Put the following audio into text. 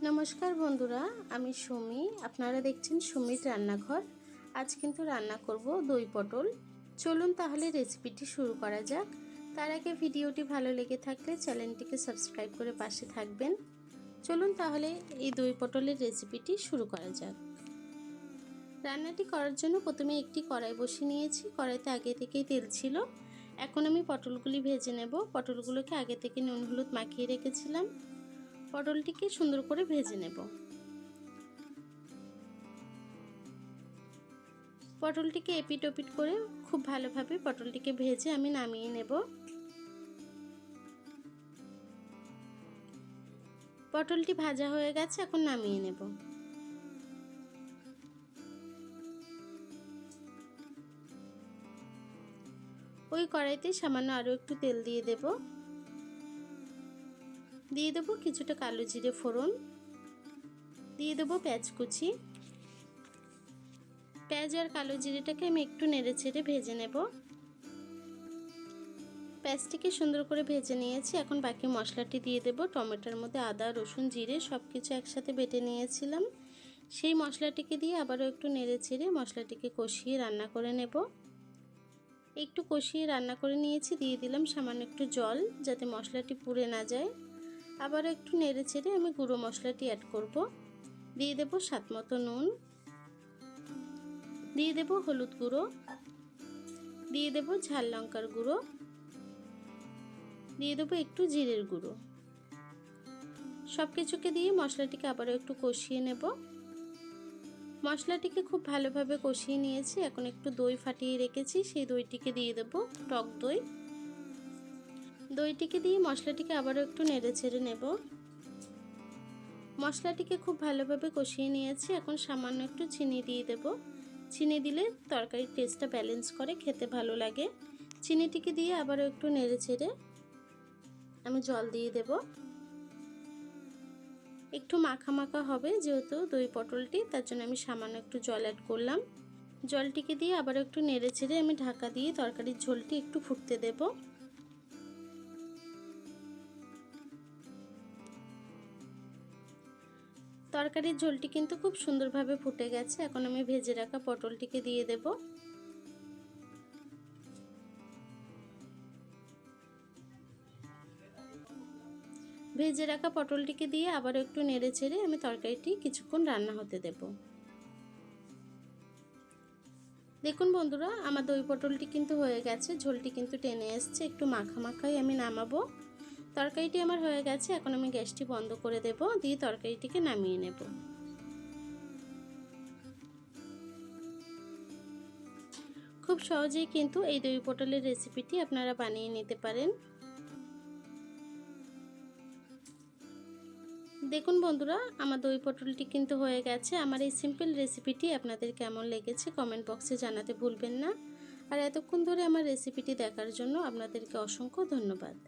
নমস্কার বন্ধুরা, আমি সুমি। আপনারা দেখছেন সুমির রান্নাঘর। আজ কিন্তু রান্না করব দই পটল। চলুন তাহলে রেসিপিটি শুরু করা যাক। তার আগে ভিডিওটি ভালো লেগে থাকলে চ্যানেলটিকে সাবস্ক্রাইব করে পাশে থাকবেন। চলুন তাহলে এই দই পটলের রেসিপিটি শুরু করা যাক। রান্নাটি করার জন্য প্রথমে একটি কড়াই বসিয়ে নিয়েছি। কড়াইতে আগে থেকেই তেল ছিল। এখন আমি পটলগুলি ভেজে নেব। পটলগুলোকে আগে থেকে নুন হলুদ মাখিয়ে রেখেছিলাম। পটলটিকে সুন্দর করে ভেজে নেব। পটলটিকে এপিট ওপিট করে খুব ভালোভাবে পটলটিকে ভেজে আমি নামিয়ে নেব। পটলটি ভাজা হয়ে গেছে, এখন নামিয়ে নেব। ওই কড়াইতে সামান্য আরও একটু তেল দিয়ে দেব। দিয়ে দেব কিছুটা কালো জিরে ফোড়ন, দিয়ে দেব পেঁয়াজ কুচি। পেঁয়াজ আর কালো জিরেটাকে আমি একটু নেড়ে চেড়ে ভেজে নেব। পেঁয়াজটিকে সুন্দর করে ভেজে নিয়েছি। এখন বাকি মশলাটি দিয়ে দেব। টমেটোর মধ্যে আদা রসুন জিরে সব কিছু একসাথে বেটে নিয়েছিলাম। সেই মশলাটিকে দিয়ে আবারও একটু নেড়ে চেড়ে মশলাটিকে কষিয়ে রান্না করে নেব। একটু কষিয়ে রান্না করে নিয়েছি। দিয়ে দিলাম সামান্য একটু জল, যাতে মশলাটি পুড়ে না যায়। আবারও একটু নেড়ে চেড়ে আমি গুঁড়ো মশলাটি অ্যাড করব। দিয়ে দেব স্বাদ মতো নুন, দিয়ে দেব হলুদ গুঁড়ো, দিয়ে দেব ঝাল লঙ্কার গুঁড়ো, দিয়ে দেবো একটু জিরের গুঁড়ো। সব কিছুকে দিয়ে মশলাটিকে আবারও একটু কষিয়ে নেব। মশলাটিকে খুব ভালোভাবে কষিয়ে নিয়েছি। এখন একটু দই ফাটিয়ে রেখেছি, সেই দইটিকে দিয়ে দেব, টক দই। দইটিকে দিয়ে মশলাটিকে আবারও একটু নেড়ে ছেড়ে নেব। মশলাটিকে খুব ভালোভাবে কষিয়ে নিয়েছি। এখন সামান্য একটু চিনি দিয়ে দেব। চিনি দিলে তরকারির টেস্টটা ব্যালেন্স করে, খেতে ভালো লাগে। চিনিটিকে দিয়ে আবারও একটু নেড়ে ছেড়ে আমি জল দিয়ে দেব। একটু মাখা মাখা হবে যেহেতু দই পটলটি, তার জন্য আমি সামান্য একটু জল অ্যাড করলাম। জলটিকে দিয়ে আবার একটু নেড়ে ছেড়ে আমি ঢাকা দিয়ে তরকারির ঝোলটি একটু ফুটতে দেব। তরকারির ঝোলটি কিন্তু খুব সুন্দরভাবে ফুটে গেছে। এখন আমি ভেজে রাখা পটলটিকে দিয়ে দেব। ভেজে রাখা পটলটিকে দিয়ে আবার একটু নেড়ে ছেড়ে আমি তরকারিটি কিছুক্ষণ রান্না হতে দেব। দেখুন বন্ধুরা, আমার দই পটলটি কিন্তু হয়ে গেছে। ঝোলটি কিন্তু টেনে এসছে, একটু মাখা মাখাই আমি নামাবো। তরকারিটি আমার হয়ে গেছে। এখন আমি গ্যাসটি বন্ধ করে দেব, দিয়ে তরকারিটিকে নামিয়ে নেব। খুব সহজেই কিন্তু এই দই পটলের রেসিপিটি আপনারা বানিয়ে নিতে পারেন। দেখুন বন্ধুরা, আমার দই পটলটি কিন্তু হয়ে গেছে। আমার এই সিম্পল রেসিপিটি আপনাদের কেমন লেগেছে কমেন্ট বক্সে জানাতে ভুলবেন না। আর এতক্ষণ ধরে আমার রেসিপিটি দেখার জন্য আপনাদেরকে অসংখ্য ধন্যবাদ।